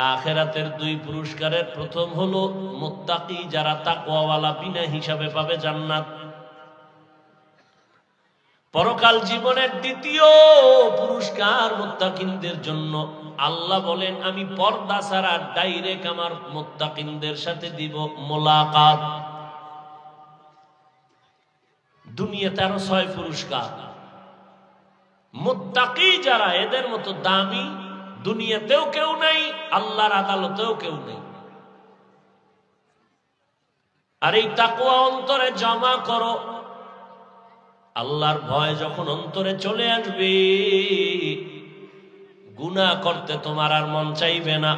আখিরাতের দুই পুরস্কারের প্রথম হলো মুত্তাকি, যারা তাকওয়াওয়ালা বিনা হিসাবে পাবে জান্নাত। পরকাল জীবনের দ্বিতীয় পুরস্কার মুত্তাকিনদের জন্য। আল্লাহ বলেন আমি পর্দা ছাড়া ডাইরেক্ট আমার মুত্তাকিনদের সাথে দিব মোলাকাত। দুনিয়াতে আরো 6 পুরস্কার। মুত্তাকি যারা, এদের মতো দামি দুনিয়াতেও কেউ নাই, আল্লাহর আদালতেও কেউ নেই। আর এই তাকওয়া অন্তরে জমা করো। আল্লাহর ভয় যখন অন্তরে চলে আসবে, গুনাহ করতে তোমার আর মন চাইবে না।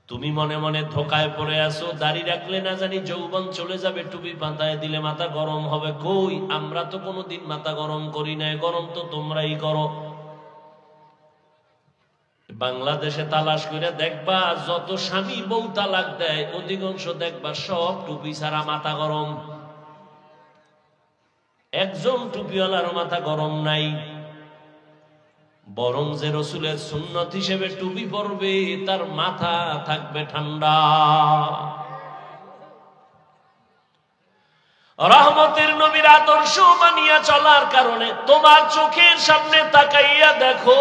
তুমি মনে মনে ধোকায় পড়ে আসো, দাড়ি রাখলে না জানি যৌবন চলে যাবে, টুপি মাথায় দিলে মাথা গরম হবে। কই, আমরা তো কোনোদিন মাথা গরম করি নাই, গরম তো তোমরাই করো। বাংলাদেশে তালাশ করে দেখবা, যত স্বামী বউ তালাক দেয় অধিকাংশ দেখবা সব টুপি ছাড়া মাথা গরম। একজন টুপিওয়ালার মাথা গরম নাই। বরং যে রসুলের সুন্নত হিসেবে টুপি পরবে তার মাথা থাকবে ঠান্ডা। রহমতের নবীর আদর্শ মানিয়া চলার কারণে তোমার চোখের সামনে তাকাইয়া দেখো,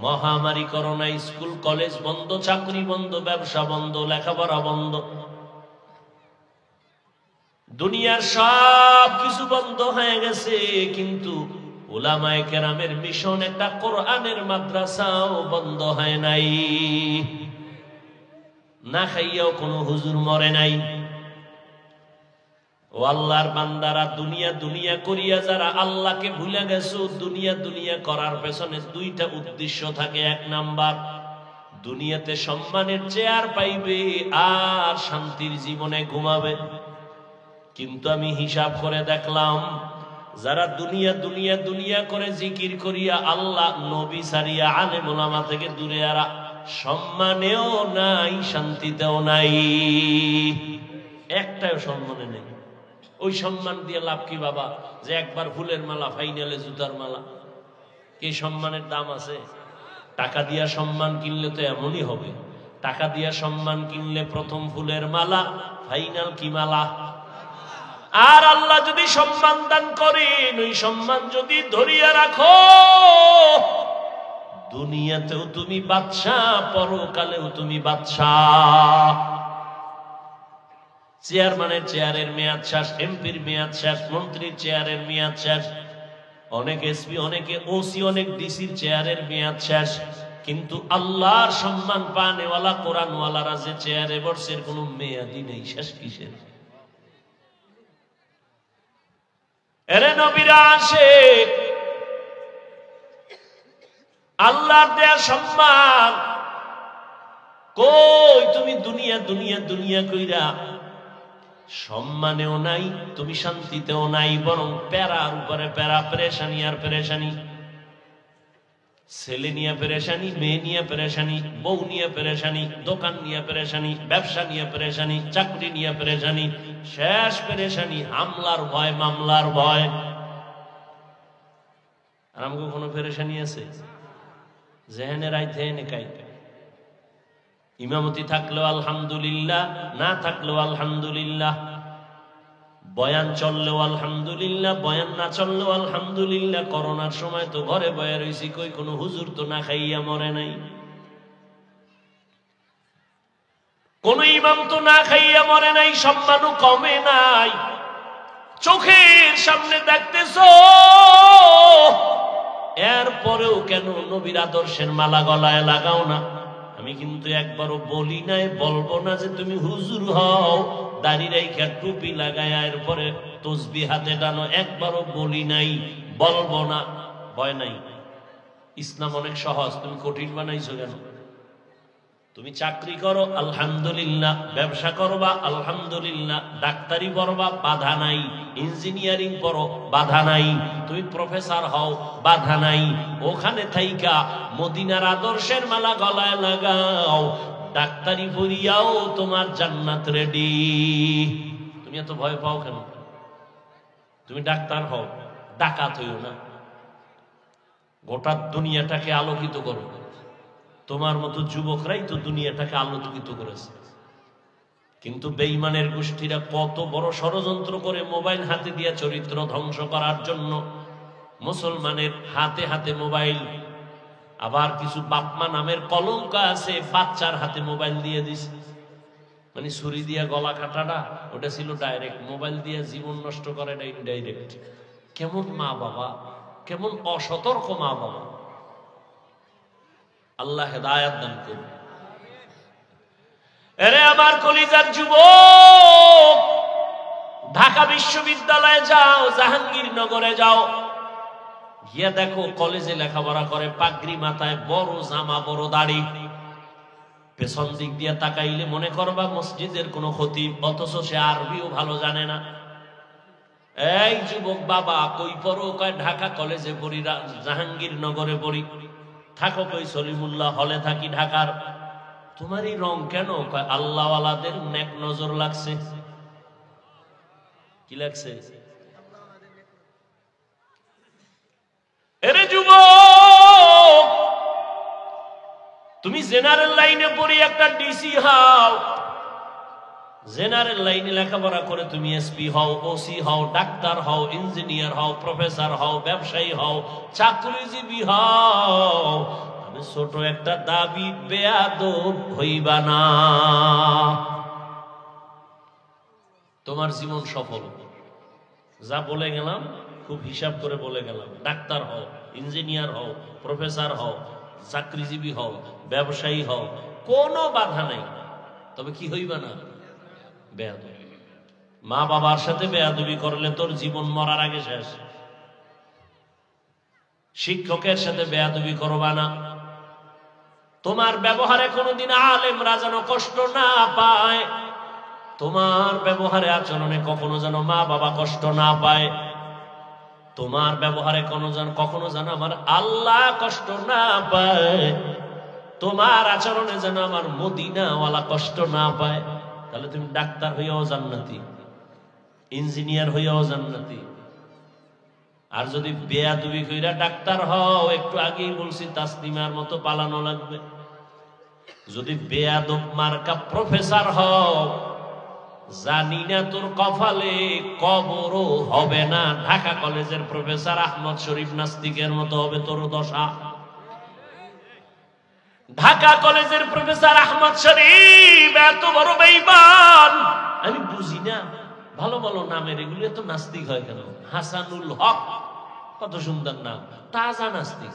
মহামারী করোনা, স্কুল কলেজ বন্ধ, চাকরি বন্ধ, ব্যবসা বন্ধ, লেখাপড়া বন্ধ, দুনিয়ার সব কিছু বন্ধ হয়ে গেছে। কিন্তু উলামায়ে কেরামের মিশন, একটা কোরআনের মাদ্রাসাও বন্ধ হয় নাই। না খাইয়াও কোনো হুজুর মরে নাই। ও আল্লাহর বান্দারা, দুনিয়া দুনিয়া করিয়া যারা আল্লাহকে ভুলে গেছো, দুনিয়া দুনিয়া করার পেছনে 2টা উদ্দেশ্য থাকে। 1 নাম্বার, দুনিয়াতে সম্মানের চেয়ার পাইবে আর শান্তির জীবনে ঘুমাবে। কিন্তু আমি হিসাব করে দেখলাম, যারা দুনিয়া দুনিয়া দুনিয়া করে জিকির করিয়া আল্লাহ নবী সারিয়া আলেম ওলামা থেকে দূরে, এরা সম্মানেও নাই, শান্তিতেও নাই, একটাও সম্মানে নেই। ওই সম্মান দিয়ে লাভ কি বাবা? যে একবার ফুলের মালা, ফাইনালে জুতার মালা, কি সম্মানের দাম আছে? টাকা দিয়া সম্মান কিনলে তো এমনই হবে। টাকা দিয়া সম্মান কিনলে প্রথম ফুলের মালা, ফাইনাল কি মালা? আর আল্লাহ যদি সম্মান দান করেন, ওই সম্মান যদি ধরিয়া রাখো, দুনিয়াতেও তুমি বাদশাহ, পরকালেও তুমি বাদশাহ। চেয়ারম্যানের চেয়ারের মেয়াদ শেষ, এমপির মেয়াদ শেষ, মন্ত্রীর চেয়ারের মেয়াদ শেষ, অনেক এসপি, অনেকে ওসি, অনেক ডিসির চেয়ারের মেয়াদ শেষ। কিন্তু আল্লাহর সম্মান পানেওয়ালা কোরআনওয়ালারা যে চেয়ারে বসে, কোনো মেয়াদই নেই। শেষ কিসের? এরে নবীরা আসে, আল্লাহর দেয়া সম্মান কই? তুমি দুনিয়া দুনিয়া দুনিয়া কইরা সম্মানেও নাই, তুমি শান্তিতেও নাই, বরং প্যারার উপরে প্যারা, পেরেশানি আর পেরেশানি। ছেলে নিয়ে পেরেশানি, মেয়ে নিয়ে পেরেশানি, বউ নিয়ে পেরেশানি, দোকান নিয়ে পেরেশানি, ব্যবসা নিয়ে পেরেশানি, চাকরি নিয়ে পেরেশানি, শেষ পেরেশানি হামলার ভয়, মামলার ভয়। আর আমাকে কোনো পেরেশানি আছে? জেহেনে রাইতে এনে কাইতে, ইমামতি থাকলেও আলহামদুলিল্লাহ, না থাকলেও আলহামদুলিল্লাহ, বয়ান চললেও আলহামদুলিল্লাহ, বয়ান না চললেও আলহামদুলিল্লাহ। করোনার সময় তো ঘরে বয়ে রয়েছি, কই কোনো হুজুর তো না খাইয়া মরে নাই, কোন ইমাম তো না খাইয়া মরে নাই, সম্মানও কমে নাই। চোখের সামনে দেখতেছো, এরপরেও কেন নবীর আদর্শের মালা গলায় লাগাও না? আমি কিন্তু একবারও বলি নাই, বলবো না যে তুমি হুজুর হও, দাড়ি রাইখা টুপি লাগায় এরপরে তসবিহ হাতে টানো, একবারও বলি নাই, বলবো না। ভয় নাই। ইসলাম অনেক সহজ, তুমি কঠিন বানাইছো কেন? তুমি চাকরি করো আলহামদুলিল্লাহ, ব্যবসা করবা আলহামদুলিল্লাহ, ডাক্তারি পড়বা বাধা নাই, ইঞ্জিনিয়ারিং পড়ো বাধা নাই, তুমি প্রফেসর হও বাধা নাই, ওখানে থাইকা মদিনার আদর্শের মালা গলায় লাগাও, ডাক্তারি পড়িয়াও তোমার জান্নাত রেডি। তুমি এত ভয় পাও কেন? তুমি ডাক্তার হও, ডাকাত হইও না, গোটা দুনিয়াটাকে আলোকিত করো। তোমার মতো যুবকরাই তো দুনিয়াটাকে আলোকিত করেছে। কিন্তু বেঈমানের গোষ্ঠীরা কত বড় ষড়যন্ত্র করে মোবাইল হাতে দিয়ে চরিত্র ধ্বংস করার জন্য। মুসলমানের হাতে হাতে মোবাইল, আবার কিছু বাপমা নামের কলঙ্ক আছে, বাচ্চার হাতে মোবাইল দিয়ে দিছে। মানে ছুরি দিয়া গলা কাটাটা ওটা ছিল ডাইরেক্ট, মোবাইল দিয়ে জীবন নষ্ট করে এটা ইনডাইরেক্ট। কেমন মা বাবা, কেমন অসতর্ক মা বাবা। আল্লাহ হেদায়েত দান করুন। এরে আমার কলিজার যুবক, ঢাকা বিশ্ববিদ্যালয়ে যাও, জাহাঙ্গীরনগরে যাও, গিয়া দেখো কলেজে লেখাপড়া করে, পাগড়ি মাথায়, বড় জামা, বড় দাড়ি, পেছন দিক দিয়ে তাকাইলে মনে করবা মসজিদের কোন খতিব, অথচ সে আরবিও ভালো জানে না। এই যুবক বাবা, কই পড়ো? কয় ঢাকা কলেজে পড়ি, জাহাঙ্গীরনগরে পড়ি। থাকো কই? সলিমুল্লাহ হলে থাকি ঢাকার। তোমার এই রং কেন? কয় আল্লাহওয়ালাদের নেক নজর লাগছে। কি লাগছে? এরে যুবক, তুমি জেনারেল লাইনে পড়ি একটা ডিসি হও, জেনারেল লাইনে লেখাপড়া করে তুমি এসপি হও, ওসি হও, ডাক্তার হও, ইঞ্জিনিয়ার হও, প্রফেসর হও, ব্যবসায়ী হও, চাকরিজীবী হও, ছোট একটা দাবি, বেয়াদব হইবা না। তোমার জীবন সফল। যা বলে গেলাম খুব হিসাব করে বলে গেলাম। ডাক্তার হও, ইঞ্জিনিয়ার হও, প্রফেসর হও, চাকরিজীবী হও, ব্যবসায়ী হও, কোনো বাধা নাই। তবে কি হইবা না? বেয়াদব। মা বাবার সাথে বেয়াদবি করলে তোর জীবন মরার আগে শেষ। শিক্ষকের সাথে বেয়াদবি করবা না। তোমার ব্যবহারে কোনোদিন আলেমরা যেন কষ্ট না পায়, তোমার ব্যবহারে আচরণে কখনো যেন মা বাবা কষ্ট না পায়, তোমার ব্যবহারে কখনো যেন আমার আল্লাহ কষ্ট না পায়, তোমার আচরণে যেন আমার মদিনাওয়ালা কষ্ট না পায়। তাহলে তুমি ডাক্তার হইয়াও জান্নাতি, ইঞ্জিনিয়ার হইয়াও জান্নাতি। আর যদি বেয়াদবি কইরা ডাক্তার হও, একটু আগেই বলছি তাসলিমার মতো পালানো লাগবে। যদি বেয়াদব মার্কা প্রফেসর হও, জানি না তোর কপালে কবরও হবে না। ঢাকা কলেজের প্রফেসর আহমদ শরীফ নাস্তিকের মতো হবে তোর দশা। ঢাকা কলেজের প্রফেসর আহমদ শরীফ এত বড় বেঈমান, আমি বুঝি না। ভালো ভালো নামের এগুলো এত নাস্তিক হয় কেন? হাসানুল হক, কত সুন্দর নাম, তাজা নাস্তিক।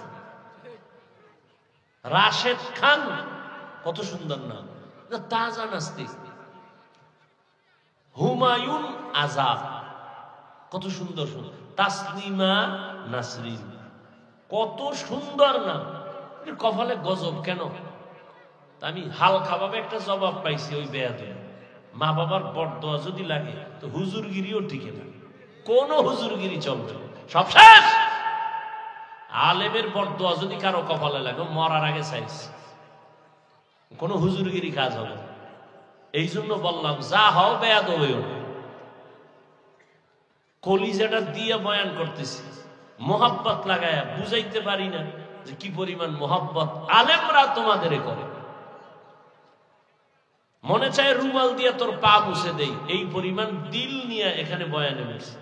রাশেদ খান, কত সুন্দর নাম, তাজা নাস্তিক। হুমায়ুন আজাদ, কত সুন্দর সুন্দর। তাসলিমা নাসরিন, কত সুন্দর নাম। কপালে গজব কেন? আমি হালকা ভাবে একটা জবাব পাইছি ওই বেয়াদব। মা বাবার বরদোয়া যদি লাগে তো হুজুরগিরিও টিকে না, কোন হুজুরগিরি চলবে, সব শেষ। আলেমের বরদোয়া যদি কারো কপালে লাগে, মরার আগে চাইছ, কোন হুজুরগিরি কাজ হবে না। এই জন্য বললাম, যা হও বেয়াদব হইও না। কলিজাটা দিয়ে বয়ান করতেছি, মোহাব্বত লাগায়া বুঝাইতে পারি না যে কি পরিমাণ মোহাব্বত আলেমরা তোমাদের করে। মনে চায় রুমাল দিয়ে তোর পা মুছে দেই, এই পরিমাণ দিল নিয়ে এখানে বয়ানে বসে।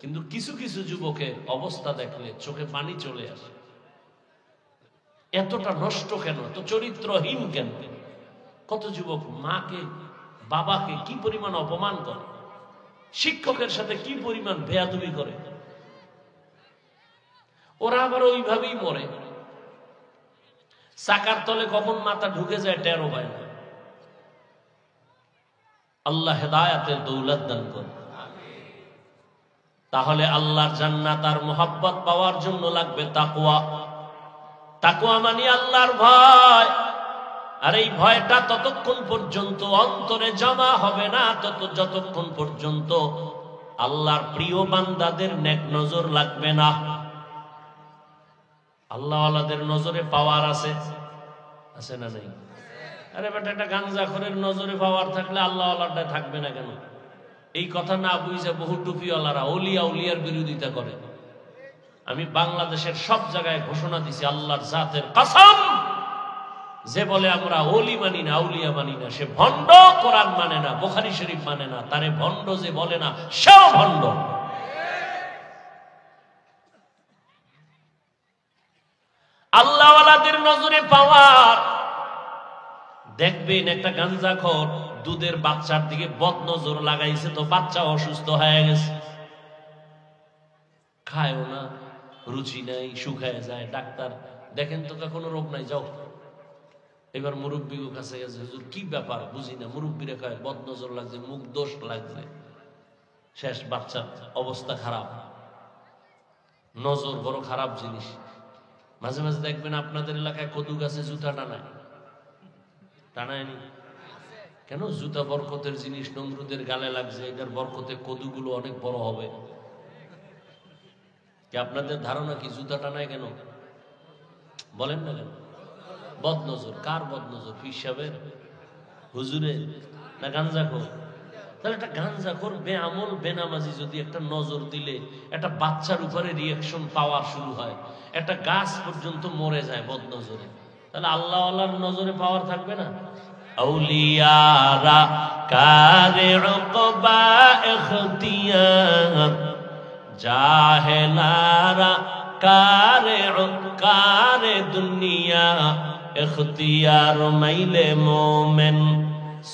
কিন্তু কিছু কিছু যুবকের অবস্থা দেখলে চোখে পানি চলে আসে। এতটা নষ্ট কেন? তো চরিত্রহীন কেন? কত যুবক মাকে বাবাকে কি পরিমাণ অপমান করে, শিক্ষকের সাথে কি পরিমাণ বেয়াদবি করে। ওরা আবার ওইভাবেই মরে। চাকার তলে কখন মাথা ঢুকে যায় টেরও পায় না। আল্লাহ হেদায়েতের দৌলত দান করে। তাহলে আল্লাহর জান্নাত আর মুহাব্বত পাওয়ার জন্য লাগবে তাকওয়া। তাকওয়া মানে আল্লাহর ভয়। আর এই ভয়টা ততক্ষণ পর্যন্ত অন্তরে জমা হবে না যতক্ষণ পর্যন্ত আল্লাহর প্রিয় বান্দাদের নেক নজর লাগবে না। আল্লাহওয়ালাদের নজরে পাওয়ার আছে, আছে না নাই? আরে বেটা, একটা গাঞ্জাখোরের নজরে পাওয়ার থাকলে আল্লাহওয়ালাটা থাকবে না কেন? এই কথা না বুঝে বহু টুপিওয়ালারা ওলিয়া উলিয়ার বিরোধিতা করে। আমি বাংলাদেশের সব জায়গায় ঘোষণা দিছি, আল্লাহর জাতের কসম, যে বলে আমরা ওলি মানি না, আউলিয়া মানি না, সে ভণ্ড। কোরআন মানে না, বুখারী শরীফ মানে না, তারে ভণ্ড যে বলে না সেও ভণ্ড। আল্লাহওয়ালাদের নজরে পাওয়ার দেখবেন একটা গাঞ্জাখোর দুধের বাচ্চার দিকে বদনজর লাগাইছে, তো বাচ্চা অসুস্থ হয়ে গেছে, খায়ও না, রুচি নাই, শুকায় যায়। ডাক্তার দেখেন তো কোনো রোগ নাই, যাও। এবার মুরব্বীর কাছে গেছে, হুজুর কি ব্যাপার বুঝি না, মুরব্বীরা কয় বদনজর লাগছে, মুখ দোষ লাগছে, শেষ, বাচ্চার অবস্থা খারাপ। নজর বড় খারাপ জিনিস। মাঝে মাঝে দেখবেন আপনাদের এলাকায় কদু গাছে জুতা টানায়, টানায়নি কেন? জুতা বরকতের জিনিস, নমরুদের গালে লাগছে, এটার বরকতে কদুগুলো অনেক বড় হবে। কি আপনাদের ধারণা কি জুতা টানায় কেন? বলেন না কেন? বদনজর। কার বদনজর? পীর সাহেবের, হুজুরের, না গাঞ্জাখোর? তাহলে একটা গাঞ্জাখোর বেআমল বেনামাজি যদি একটা নজর দিলে একটা বাচ্চার উপরে রিয়াকশন পাওয়ার শুরু হয়, একটা গাছ পর্যন্ত মরে যায় বদনজরে, তাহলে আল্লাহ আল্লাহর নজরে পাওয়ার থাকবে না? আউলিয়ারা কারে উকবা ইখতিয়ার, জাহেলারা কারে দুনিয়া ইখতিয়ার, মাইলে মোমেন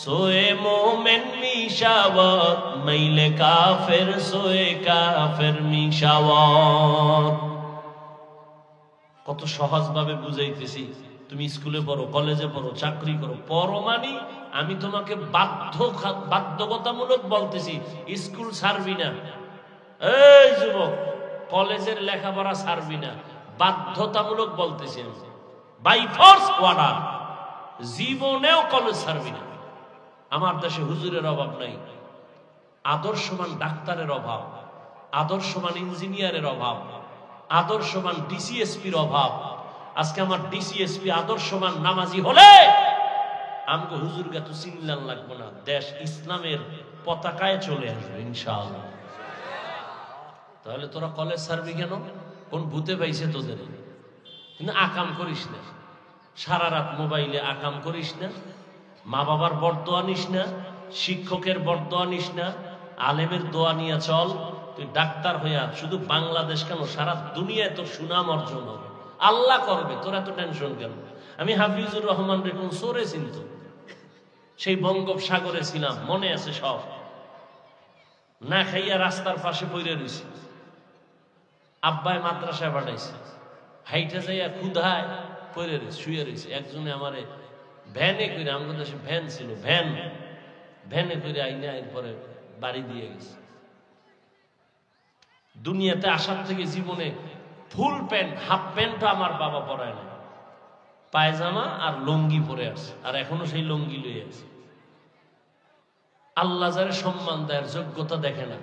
সোয়ে মোমেন মিশাওয়াত, মাইলে কাফের সোয়ে কাফের মিশাওয়াত। কত সহজ ভাবে বুঝাইতেছি। তুমি স্কুলে পড়ো, কলেজে পড়ো, চাকরি করো, পড়ো মানি আমি তোমাকে বাধ্যকতামূলক বলতেছি স্কুল ছাড়বি না। এই যুবক, কলেজের লেখাপড়া ছাড়বি না, বাধ্যতামূলক বলতেছি আমি, বাই ফোর্স অর্ডার। জীবনেও কলেজ ছাড়বি না। আমার দেশে হুজুরের অভাব নাই, আদর্শমান ডাক্তারের অভাব, আদর্শমান ইঞ্জিনিয়ারের অভাব, আদর্শমান ডিসিএসপির অভাব। আজকে আমার ডিসিএসপি আদর্শমান নামাজি হলে আমাকে হুজুর কে তো চিনলাম লাগবে না, দেশ ইসলামের পতাকায় চলে আসবে ইনশাআল্লাহ। তাহলে তোরা কলেজ ছাড়বি কেন? কোন ভূতে পাইছে তোদের? কিন্তু আকাম করিস না, সারা রাত মোবাইলে আকাম করিস না, মা বাবার বরদোয়া নিস না, শিক্ষকের বরদোয়া নিস না, আলেমের দোয়া নিয়ে চল। তুই ডাক্তার হইয়া শুধু বাংলাদেশ কেন, সারা দুনিয়ায় তোর সুনাম অর্জন হবে, আল্লাহ করবে। তোর এত টেনশন কেন? আমি হাফিজুর রহমান রে কোন সোরে চিনত, সেই বঙ্গোপসাগরে ছিলাম, মনে আছে সব। না খাইয়া রাস্তার পাশে পড়ে রয়েছে, আব্বাই মাদ্রাসায় পাঠাইছে, হাইটে যাইয়া ক্ষুধায় পড়ে রয়েছে, শুয়ে রয়েছে। একজনে আমারে ভ্যানে করে, আমাদের দেশে ভ্যান ছিল, ভ্যানে করে আইনা এরপরে বাড়ি দিয়ে গেছে। দুনিয়াতে আসার থেকে জীবনে ফুল প্যান্ট, হাফ প্যান্টটা আমার বাবা পরায় না, পায়জামা আর লুঙ্গি পরে আসছে, আর এখনো সেই লুঙ্গি লয়ে আছে। আল্লাহ যারে সম্মান দেয়, যোগ্যতা দেখে না।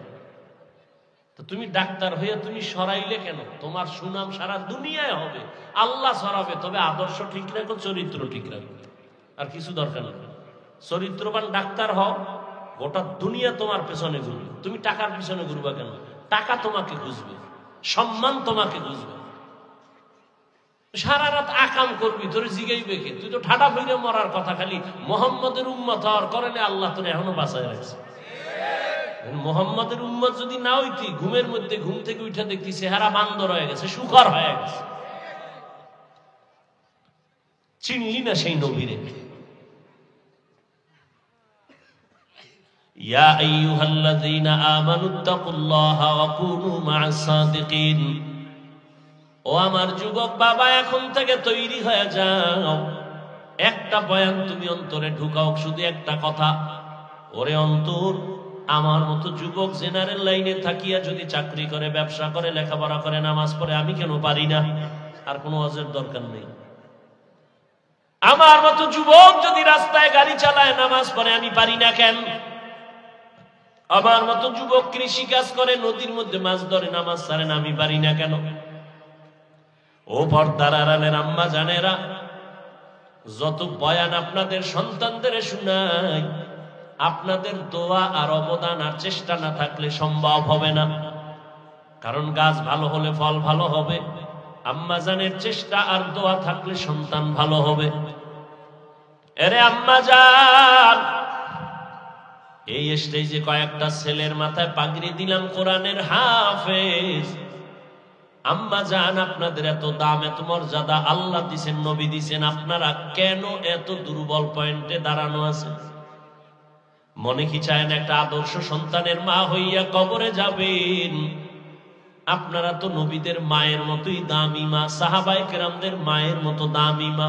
তো তুমি ডাক্তার হয়ে তুমি সরাইলে কেন? তোমার সুনাম সারা দুনিয়ায় হবে, আল্লাহ সরাবে। তবে আদর্শ ঠিক রাখো, চরিত্র ঠিক রাখো, আর কিছু দরকার নেই। চরিত্রবান ডাক্তার হও, গোটা দুনিয়া তোমার পেছনে ঘুরবে। তুমি টাকার পিছনে ঘুরবা কেন? টাকা তোমাকে খুঁজবে, সম্মান তোমাকে খুঁজবে। সারা রাত আকাম করবি, তোর জিগাইবে কে? তুই তো ঠাডা ফিরে মরার কথা, খালি মোহাম্মদের উম্মত হওয়ার কারণে আল্লাহ তোর এখনো বাঁচায় রাখছে। মোহাম্মদের উম্মত যদি না হইতি, ঘুমের মধ্যে ঘুম থেকে উঠে দেখতি চেহারা বান্দর হয়ে গেছে, শুকর হয়ে গেছে, চিনলি না সেই নবীরে। ইয়া আইয়ুহাল্লাযীনা আমানুত্তাকুল্লাহা ওয়া কুনু মা'আস সাদিকিন। ও আমার যুবক বাবা, এখন থেকে তৈরি হয়ে যাও। একটা বয়ান তুমি অন্তরে ঢুকাও, শুধু একটা কথা, ওরে অন্তর, আমার মতো যুবক জেনারেল লাইনে থাকিয়া যদি চাকরি করে, ব্যবসা করে, লেখাপড়া করে, নামাজ পড়ে, আমি কেন পারি না? আর কোনো ওয়াজের দরকার নেই। আমার মতো যুবক যদি রাস্তায় গাড়ি চালায়, নামাজ পড়ে, আমি পারি না কেন? আমার মতো যুবক কৃষি কাজ করে, নদীর মধ্যে মাছ ধরে, নামাজ ছাড়ে না, আমি পারি না কেন? ও পর্দার আড়ালের আম্মা জানেরা, যত বয়ান আপনাদের সন্তানদের শোনাই, আপনাদের দোয়া আর অবদান আর চেষ্টা না থাকলে সম্ভব হবে না। কারণ গাছ ভালো হলে ফল ভালো হবে, আম্মা জানের চেষ্টা আর দোয়া থাকলে সন্তান ভালো হবে। এরে আম্মা জান, এই স্টেজে কয়েকটা ছেলের মাথায় পাগড়ি দিলাম, কোরআনের হাফেজ। আম্মা জান, আপনাদের এত দাম, এত মর্যাদা আল্লাহ দিছেন, নবী দিছেন, আপনারা কেন এত দুর্বল পয়েন্টে দাঁড়ানো আছে? মনে কি চায় না একটা আদর্শ সন্তানের মা হইয়া কবরে যাবেন? আপনারা তো নবীদের মায়ের মতোই দামি মা, সাহাবায়ে কেরামদের মায়ের মতো দামি মা।